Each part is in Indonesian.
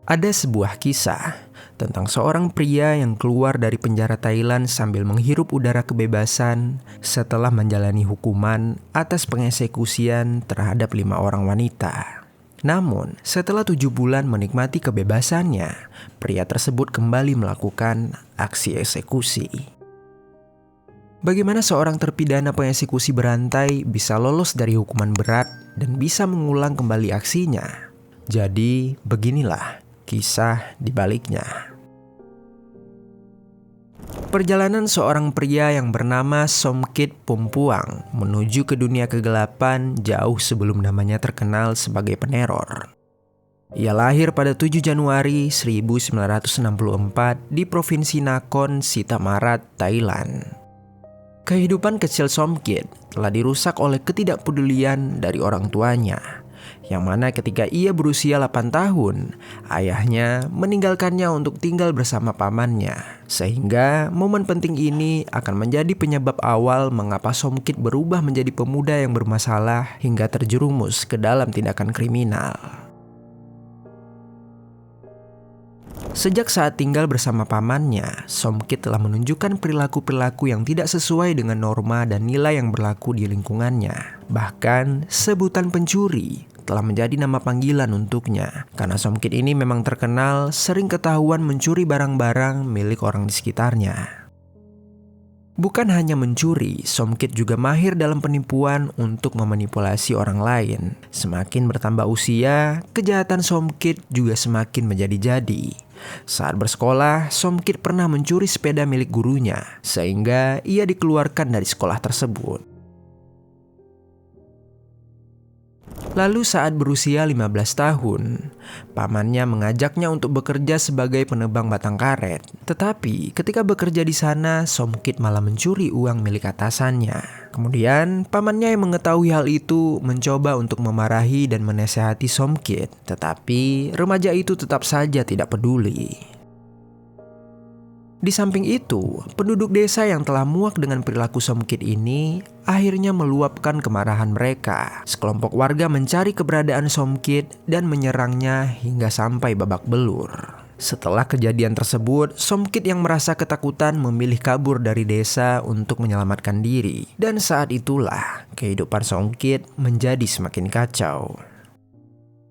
Ada sebuah kisah tentang seorang pria yang keluar dari penjara Thailand sambil menghirup udara kebebasan setelah menjalani hukuman atas pengeksekusian terhadap 5 orang wanita. Namun, setelah 7 bulan menikmati kebebasannya, pria tersebut kembali melakukan aksi eksekusi. Bagaimana seorang terpidana pengeksekusi berantai bisa lolos dari hukuman berat dan bisa mengulang kembali aksinya? Jadi, beginilah kisah di baliknya. Perjalanan seorang pria yang bernama Somkit Pumpuang menuju ke dunia kegelapan jauh sebelum namanya terkenal sebagai peneror. Ia lahir pada 7 Januari 1964 di Provinsi Nakhon Si Thammarat, Thailand. Kehidupan kecil Somkit telah dirusak oleh ketidakpedulian dari orang tuanya, yang mana ketika ia berusia 8 tahun, ayahnya meninggalkannya untuk tinggal bersama pamannya. Sehingga momen penting ini akan menjadi penyebab awal mengapa Somkit berubah menjadi pemuda yang bermasalah hingga terjerumus ke dalam tindakan kriminal. Sejak saat tinggal bersama pamannya, Somkit telah menunjukkan perilaku-perilaku yang tidak sesuai dengan norma dan nilai yang berlaku di lingkungannya. Bahkan, sebutan pencuri telah menjadi nama panggilan untuknya, karena Somkit ini memang terkenal sering ketahuan mencuri barang-barang milik orang di sekitarnya. Bukan hanya mencuri, Somkit juga mahir dalam penipuan untuk memanipulasi orang lain. Semakin bertambah usia, kejahatan Somkit juga semakin menjadi-jadi. Saat bersekolah, Somkit pernah mencuri sepeda milik gurunya, sehingga ia dikeluarkan dari sekolah tersebut. Lalu saat berusia 15 tahun, pamannya mengajaknya untuk bekerja sebagai penebang batang karet. Tetapi ketika bekerja di sana, Somkit malah mencuri uang milik atasannya. Kemudian pamannya yang mengetahui hal itu mencoba untuk memarahi dan menasehati Somkit. Tetapi remaja itu tetap saja tidak peduli. Di samping itu, penduduk desa yang telah muak dengan perilaku Somkit ini akhirnya meluapkan kemarahan mereka. Sekelompok warga mencari keberadaan Somkit dan menyerangnya hingga sampai babak belur. Setelah kejadian tersebut, Somkit yang merasa ketakutan memilih kabur dari desa untuk menyelamatkan diri. Dan saat itulah kehidupan Somkit menjadi semakin kacau.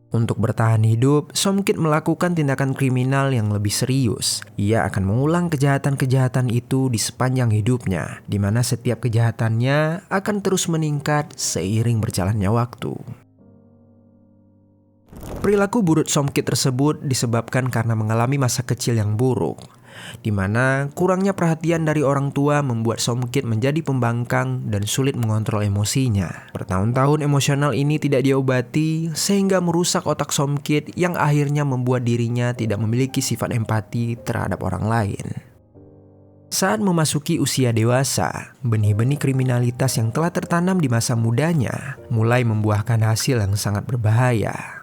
Untuk bertahan hidup, Somkit melakukan tindakan kriminal yang lebih serius. Ia akan mengulang kejahatan-kejahatan itu di sepanjang hidupnya, di mana setiap kejahatannya akan terus meningkat seiring berjalannya waktu. Perilaku buruk Somkit tersebut disebabkan karena mengalami masa kecil yang buruk, di mana kurangnya perhatian dari orang tua membuat Somkit menjadi pembangkang dan sulit mengontrol emosinya. Bertahun-tahun emosional ini tidak diobati sehingga merusak otak Somkit yang akhirnya membuat dirinya tidak memiliki sifat empati terhadap orang lain. Saat memasuki usia dewasa, benih-benih kriminalitas yang telah tertanam di masa mudanya mulai membuahkan hasil yang sangat berbahaya.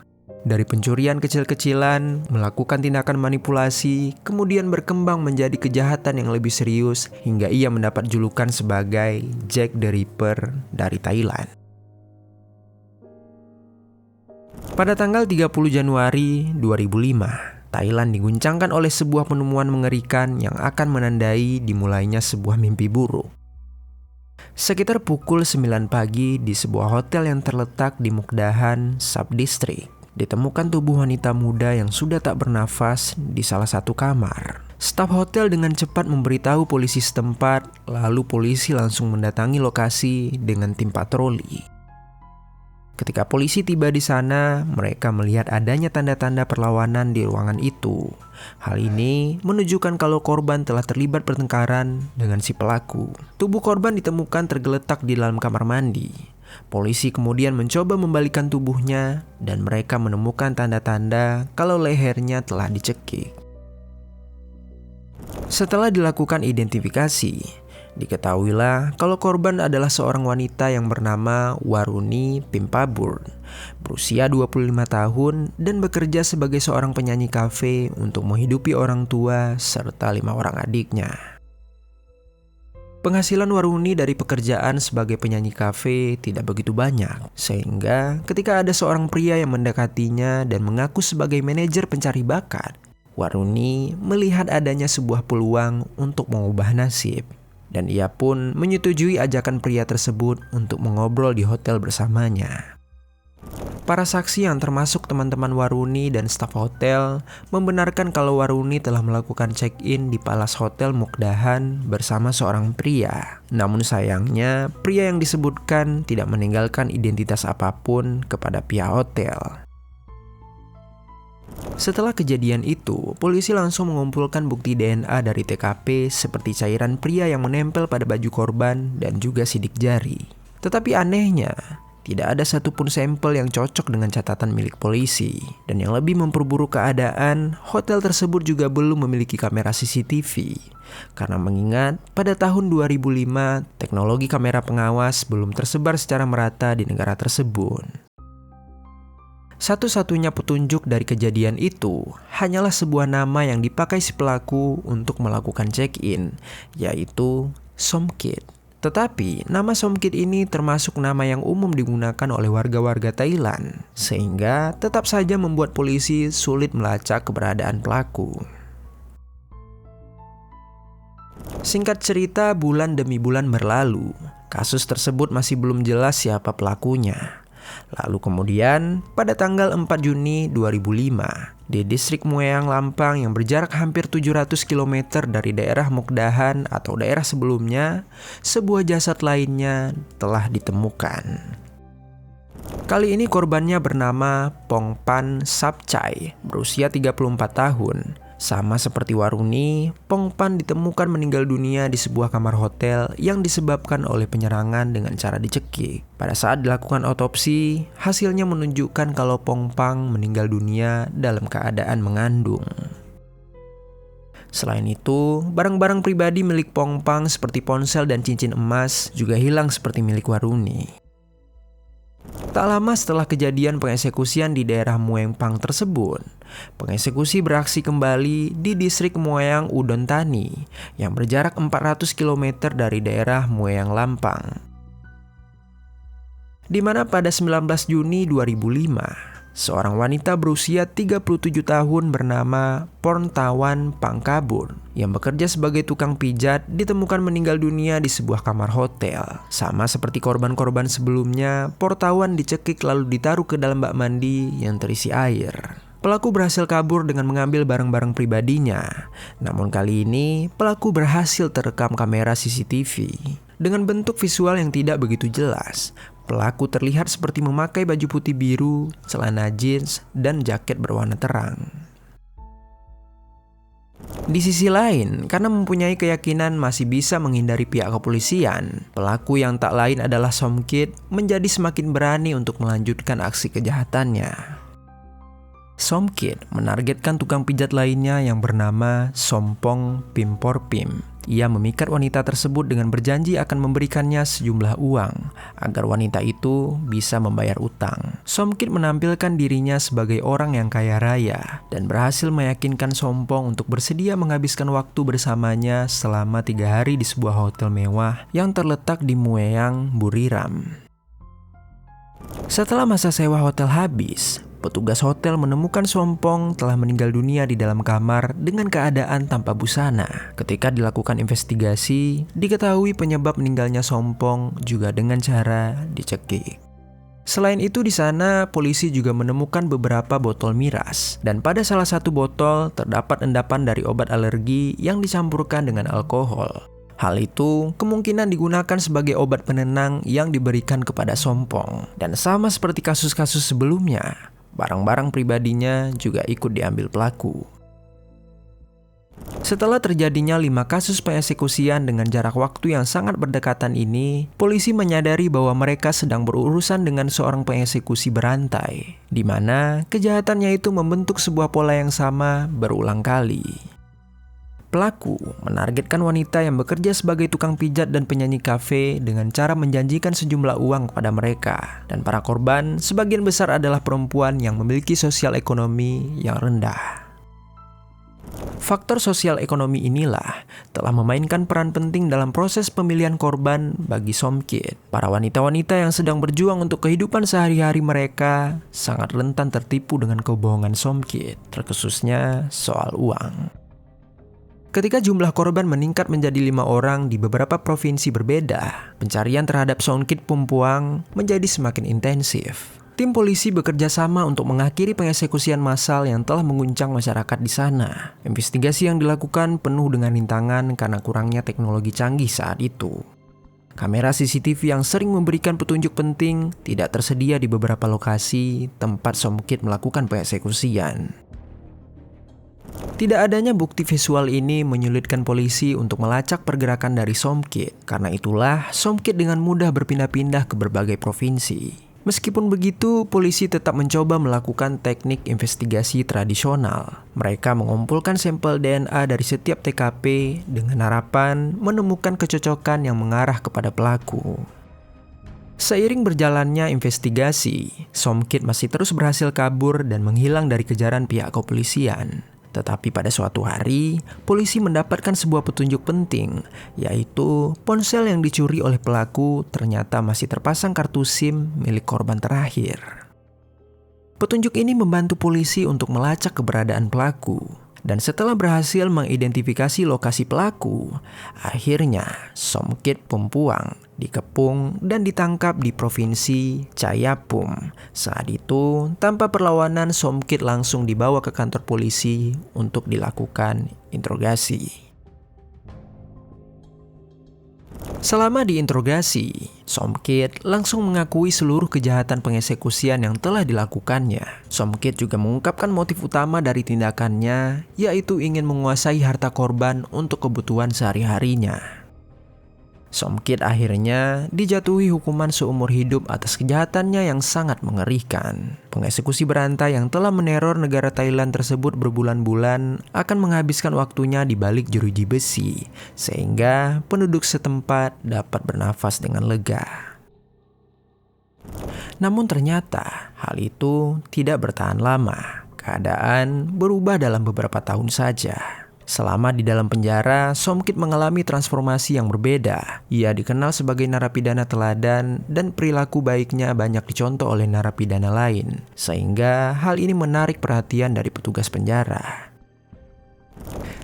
Dari pencurian kecil-kecilan, melakukan tindakan manipulasi, kemudian berkembang menjadi kejahatan yang lebih serius hingga ia mendapat julukan sebagai Jack the Ripper dari Thailand. Pada tanggal 30 Januari 2005, Thailand diguncangkan oleh sebuah penemuan mengerikan yang akan menandai dimulainya sebuah mimpi buruk. Sekitar pukul 9 pagi di sebuah hotel yang terletak di Mukdahan Subdistrict, ditemukan tubuh wanita muda yang sudah tak bernafas di salah satu kamar. Staf hotel dengan cepat memberitahu polisi setempat, lalu polisi langsung mendatangi lokasi dengan tim patroli. Ketika polisi tiba di sana, mereka melihat adanya tanda-tanda perlawanan di ruangan itu. Hal ini menunjukkan kalau korban telah terlibat pertengkaran dengan si pelaku. Tubuh korban ditemukan tergeletak di dalam kamar mandi. Polisi kemudian mencoba membalikan tubuhnya dan mereka menemukan tanda-tanda kalau lehernya telah dicekik. Setelah dilakukan identifikasi, diketahuilah kalau korban adalah seorang wanita yang bernama Waruni Pimpabur, berusia 25 tahun dan bekerja sebagai seorang penyanyi kafe untuk menghidupi orang tua serta 5 orang adiknya. Penghasilan Waruni dari pekerjaan sebagai penyanyi kafe tidak begitu banyak, sehingga ketika ada seorang pria yang mendekatinya dan mengaku sebagai manajer pencari bakat, Waruni melihat adanya sebuah peluang untuk mengubah nasib. Dan ia pun menyetujui ajakan pria tersebut untuk mengobrol di hotel bersamanya. Para saksi yang termasuk teman-teman Waruni dan staf hotel membenarkan kalau Waruni telah melakukan check-in di Palace Hotel Mukdahan bersama seorang pria. Namun sayangnya, pria yang disebutkan tidak meninggalkan identitas apapun kepada pihak hotel. Setelah kejadian itu, polisi langsung mengumpulkan bukti DNA dari TKP seperti cairan pria yang menempel pada baju korban dan juga sidik jari. Tetapi anehnya, tidak ada satupun sampel yang cocok dengan catatan milik polisi. Dan yang lebih memperburuk keadaan, hotel tersebut juga belum memiliki kamera CCTV. Karena mengingat pada tahun 2005, teknologi kamera pengawas belum tersebar secara merata di negara tersebut. Satu-satunya petunjuk dari kejadian itu hanyalah sebuah nama yang dipakai si pelaku untuk melakukan check-in, yaitu Somkit. Tetapi, nama Somkit ini termasuk nama yang umum digunakan oleh warga-warga Thailand, sehingga tetap saja membuat polisi sulit melacak keberadaan pelaku. Singkat cerita, bulan demi bulan berlalu. Kasus tersebut masih belum jelas siapa pelakunya. Lalu kemudian, pada tanggal 4 Juni 2005, di distrik Mueang, Lampang yang berjarak hampir 700 km dari daerah Mukdahan atau daerah sebelumnya, sebuah jasad lainnya telah ditemukan. Kali ini korbannya bernama Pongpan Sapchai, berusia 34 tahun. Sama seperti Waruni, Pongpan ditemukan meninggal dunia di sebuah kamar hotel yang disebabkan oleh penyerangan dengan cara dicekik. Pada saat dilakukan otopsi, hasilnya menunjukkan kalau Pongpan meninggal dunia dalam keadaan mengandung. Selain itu, barang-barang pribadi milik Pongpan seperti ponsel dan cincin emas juga hilang seperti milik Waruni. Tak lama setelah kejadian pengeksekusian di daerah Mueang Pang tersebut, pengeksekusi beraksi kembali di distrik Mueang Udon Thani yang berjarak 400 km dari daerah Mueang Lampang. Di mana pada 19 Juni 2005, seorang wanita berusia 37 tahun bernama Porntawan Pangkabun yang bekerja sebagai tukang pijat ditemukan meninggal dunia di sebuah kamar hotel. Sama seperti korban-korban sebelumnya, Portawan dicekik lalu ditaruh ke dalam bak mandi yang terisi air. Pelaku berhasil kabur dengan mengambil barang-barang pribadinya. Namun kali ini, pelaku berhasil terekam kamera CCTV. Dengan bentuk visual yang tidak begitu jelas, pelaku terlihat seperti memakai baju putih biru, celana jeans, dan jaket berwarna terang. Di sisi lain, karena mempunyai keyakinan masih bisa menghindari pihak kepolisian, pelaku yang tak lain adalah Somkit menjadi semakin berani untuk melanjutkan aksi kejahatannya. Somkit menargetkan tukang pijat lainnya yang bernama Sompong Pimporpim. Ia memikat wanita tersebut dengan berjanji akan memberikannya sejumlah uang agar wanita itu bisa membayar utang. Somkit menampilkan dirinya sebagai orang yang kaya raya dan berhasil meyakinkan Sompong untuk bersedia menghabiskan waktu bersamanya selama 3 hari di sebuah hotel mewah yang terletak di Mueang, Buriram. Setelah masa sewa hotel habis, petugas hotel menemukan Sompong telah meninggal dunia di dalam kamar dengan keadaan tanpa busana. Ketika dilakukan investigasi, diketahui penyebab meninggalnya Sompong juga dengan cara dicekik. Selain itu di sana, polisi juga menemukan beberapa botol miras. Dan pada salah satu botol terdapat endapan dari obat alergi yang dicampurkan dengan alkohol. Hal itu kemungkinan digunakan sebagai obat penenang yang diberikan kepada Sompong. Dan sama seperti kasus-kasus sebelumnya, barang-barang pribadinya juga ikut diambil pelaku. Setelah terjadinya 5 kasus pengeksekusian dengan jarak waktu yang sangat berdekatan ini, polisi menyadari bahwa mereka sedang berurusan dengan seorang pengeksekusi berantai, di mana kejahatannya itu membentuk sebuah pola yang sama berulang kali. Pelaku menargetkan wanita yang bekerja sebagai tukang pijat dan penyanyi kafe dengan cara menjanjikan sejumlah uang kepada mereka. Dan para korban sebagian besar adalah perempuan yang memiliki sosial ekonomi yang rendah. Faktor sosial ekonomi inilah telah memainkan peran penting dalam proses pemilihan korban bagi Somkit. Para wanita-wanita yang sedang berjuang untuk kehidupan sehari-hari mereka sangat rentan tertipu dengan kebohongan Somkit, terkhususnya soal uang. Ketika jumlah korban meningkat menjadi 5 orang di beberapa provinsi berbeda, pencarian terhadap Somkit Pumpuang menjadi semakin intensif. Tim polisi bekerja sama untuk mengakhiri pengeksekusian massal yang telah mengguncang masyarakat di sana. Investigasi yang dilakukan penuh dengan rintangan karena kurangnya teknologi canggih saat itu. Kamera CCTV yang sering memberikan petunjuk penting tidak tersedia di beberapa lokasi tempat Somkit melakukan pengeksekusian. Tidak adanya bukti visual ini menyulitkan polisi untuk melacak pergerakan dari Somkit. Karena itulah, Somkit dengan mudah berpindah-pindah ke berbagai provinsi. Meskipun begitu, polisi tetap mencoba melakukan teknik investigasi tradisional. Mereka mengumpulkan sampel DNA dari setiap TKP dengan harapan menemukan kecocokan yang mengarah kepada pelaku. Seiring berjalannya investigasi, Somkit masih terus berhasil kabur dan menghilang dari kejaran pihak kepolisian. Tetapi pada suatu hari, polisi mendapatkan sebuah petunjuk penting, yaitu ponsel yang dicuri oleh pelaku ternyata masih terpasang kartu SIM milik korban terakhir. Petunjuk ini membantu polisi untuk melacak keberadaan pelaku. Dan setelah berhasil mengidentifikasi lokasi pelaku, akhirnya Somkit Pumpuang dikepung dan ditangkap di Provinsi Chayapum. Saat itu, tanpa perlawanan, Somkit langsung dibawa ke kantor polisi untuk dilakukan interogasi. Selama diinterogasi, Somkit langsung mengakui seluruh kejahatan pengeksekusian yang telah dilakukannya. Somkit juga mengungkapkan motif utama dari tindakannya, yaitu ingin menguasai harta korban untuk kebutuhan sehari-harinya. Somkit akhirnya dijatuhi hukuman seumur hidup atas kejahatannya yang sangat mengerikan. Pengeksekusi berantai yang telah meneror negara Thailand tersebut berbulan-bulan akan menghabiskan waktunya di balik jeruji besi, sehingga penduduk setempat dapat bernafas dengan lega. Namun ternyata hal itu tidak bertahan lama. Keadaan berubah dalam beberapa tahun saja. Selama di dalam penjara, Somkit mengalami transformasi yang berbeda. Ia dikenal sebagai narapidana teladan dan perilaku baiknya banyak dicontoh oleh narapidana lain. Sehingga hal ini menarik perhatian dari petugas penjara.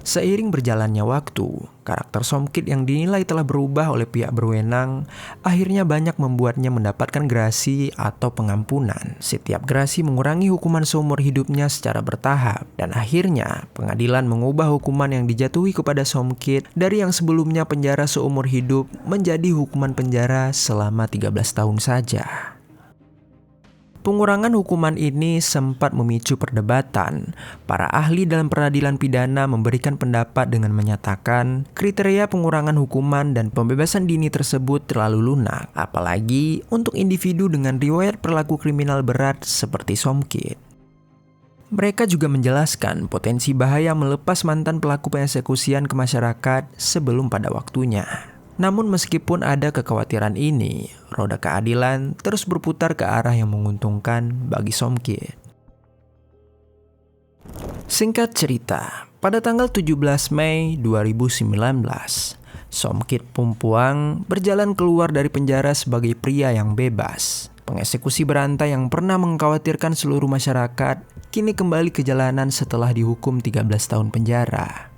Seiring berjalannya waktu, karakter Somkit yang dinilai telah berubah oleh pihak berwenang akhirnya banyak membuatnya mendapatkan gerasi atau pengampunan. Setiap gerasi mengurangi hukuman seumur hidupnya secara bertahap, dan akhirnya pengadilan mengubah hukuman yang dijatuhi kepada Somkit dari yang sebelumnya penjara seumur hidup menjadi hukuman penjara selama 13 tahun saja. Pengurangan hukuman ini sempat memicu perdebatan. Para ahli dalam peradilan pidana memberikan pendapat dengan menyatakan kriteria pengurangan hukuman dan pembebasan dini tersebut terlalu lunak, apalagi untuk individu dengan riwayat perilaku kriminal berat seperti Somkit. Mereka juga menjelaskan potensi bahaya melepas mantan pelaku pengeksekusian ke masyarakat sebelum pada waktunya. Namun meskipun ada kekhawatiran ini, roda keadilan terus berputar ke arah yang menguntungkan bagi Somkit. Singkat cerita, pada tanggal 17 Mei 2019, Somkit Pumpuang berjalan keluar dari penjara sebagai pria yang bebas. Pengeksekusi berantai yang pernah mengkhawatirkan seluruh masyarakat kini kembali ke jalanan setelah dihukum 13 tahun penjara.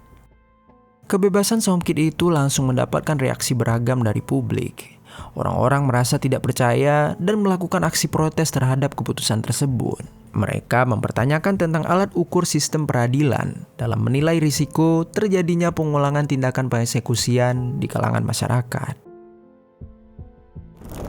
Kebebasan Somkit itu langsung mendapatkan reaksi beragam dari publik. Orang-orang merasa tidak percaya dan melakukan aksi protes terhadap keputusan tersebut. Mereka mempertanyakan tentang alat ukur sistem peradilan dalam menilai risiko terjadinya pengulangan tindakan pengeksekusian di kalangan masyarakat.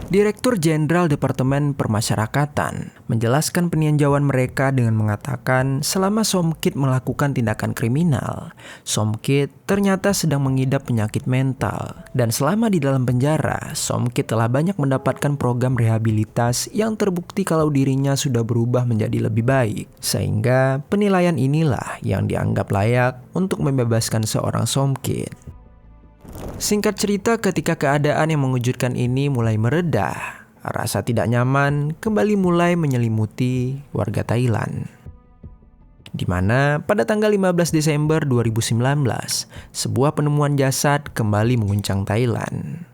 Direktur Jenderal Departemen Permasyarakatan menjelaskan peninjauan mereka dengan mengatakan selama Somkit melakukan tindakan kriminal, Somkit ternyata sedang mengidap penyakit mental. Dan selama di dalam penjara, Somkit telah banyak mendapatkan program rehabilitas yang terbukti kalau dirinya sudah berubah menjadi lebih baik. Sehingga penilaian inilah yang dianggap layak untuk membebaskan seorang Somkit. Singkat cerita, ketika keadaan yang mengejutkan ini mulai mereda, rasa tidak nyaman kembali mulai menyelimuti warga Thailand. di mana pada tanggal 15 Desember 2019, sebuah penemuan jasad kembali mengguncang Thailand.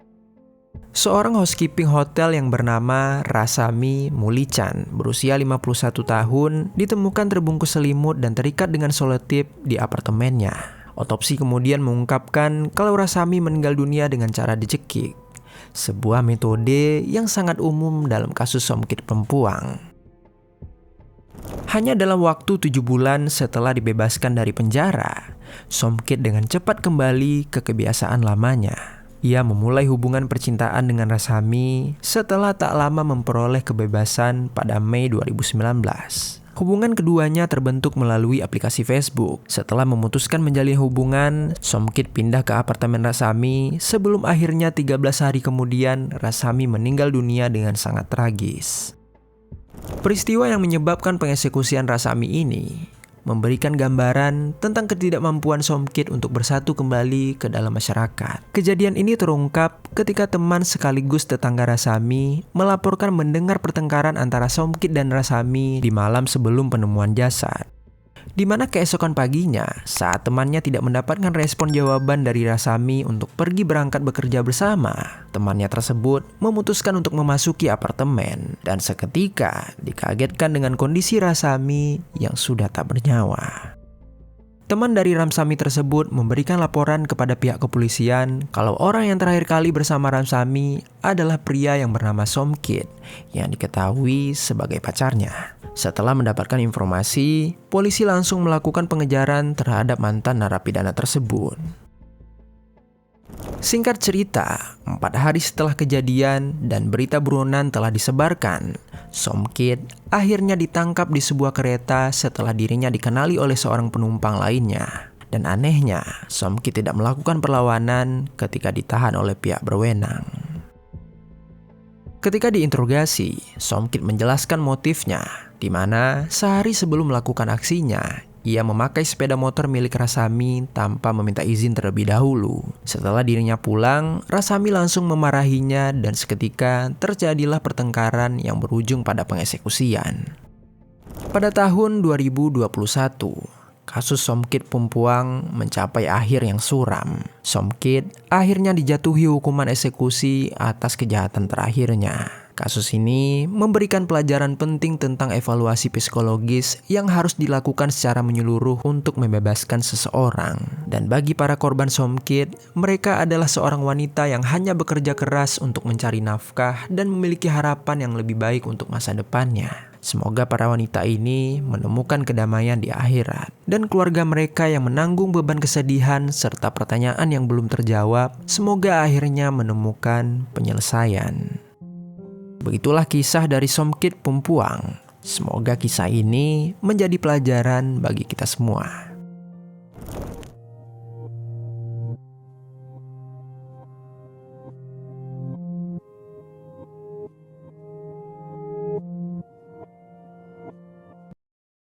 Seorang housekeeping hotel yang bernama Rasami Mulichan berusia 51 tahun ditemukan terbungkus selimut dan terikat dengan selotip di apartemennya. Otopsi kemudian mengungkapkan kalau Rasami meninggal dunia dengan cara dicekik, sebuah metode yang sangat umum dalam kasus somkit pembuang. Hanya dalam waktu 7 bulan setelah dibebaskan dari penjara, Somkit dengan cepat kembali ke kebiasaan lamanya. Ia memulai hubungan percintaan dengan Rasami setelah tak lama memperoleh kebebasan pada Mei 2019. Hubungan keduanya terbentuk melalui aplikasi Facebook. Setelah memutuskan menjalin hubungan, Somkit pindah ke apartemen Rasami sebelum akhirnya 13 hari kemudian Rasami meninggal dunia dengan sangat tragis. Peristiwa yang menyebabkan pengeksekusian Rasami ini memberikan gambaran tentang ketidakmampuan Somkit untuk bersatu kembali ke dalam masyarakat. Kejadian ini terungkap ketika teman sekaligus tetangga Rasami melaporkan mendengar pertengkaran antara Somkit dan Rasami di malam sebelum penemuan jasad. Di mana keesokan paginya, saat temannya tidak mendapatkan respon jawaban dari Rasami untuk pergi berangkat bekerja bersama, temannya tersebut memutuskan untuk memasuki apartemen dan seketika dikagetkan dengan kondisi Rasami yang sudah tak bernyawa. Teman dari Ramsami tersebut memberikan laporan kepada pihak kepolisian kalau orang yang terakhir kali bersama Ramsami adalah pria yang bernama Somkit yang diketahui sebagai pacarnya. Setelah mendapatkan informasi, polisi langsung melakukan pengejaran terhadap mantan narapidana tersebut. Singkat cerita, 4 hari setelah kejadian dan berita buronan telah disebarkan, Somkit akhirnya ditangkap di sebuah kereta setelah dirinya dikenali oleh seorang penumpang lainnya. Dan anehnya, Somkit tidak melakukan perlawanan ketika ditahan oleh pihak berwenang. Ketika diinterogasi, Somkit menjelaskan motifnya, di mana sehari sebelum melakukan aksinya, ia memakai sepeda motor milik Rasami tanpa meminta izin terlebih dahulu. Setelah dirinya pulang, Rasami langsung memarahinya dan seketika terjadilah pertengkaran yang berujung pada pengeksekusian. Pada tahun 2021, kasus Somkit Pumpuang mencapai akhir yang suram. Somkit akhirnya dijatuhi hukuman eksekusi atas kejahatan terakhirnya. Kasus ini memberikan pelajaran penting tentang evaluasi psikologis yang harus dilakukan secara menyeluruh untuk membebaskan seseorang. Dan bagi para korban Somkit, mereka adalah seorang wanita yang hanya bekerja keras untuk mencari nafkah dan memiliki harapan yang lebih baik untuk masa depannya. Semoga para wanita ini menemukan kedamaian di akhirat. Dan keluarga mereka yang menanggung beban kesedihan serta pertanyaan yang belum terjawab, semoga akhirnya menemukan penyelesaian. Begitulah kisah dari Somkit Pumpuang. Semoga kisah ini menjadi pelajaran bagi kita semua.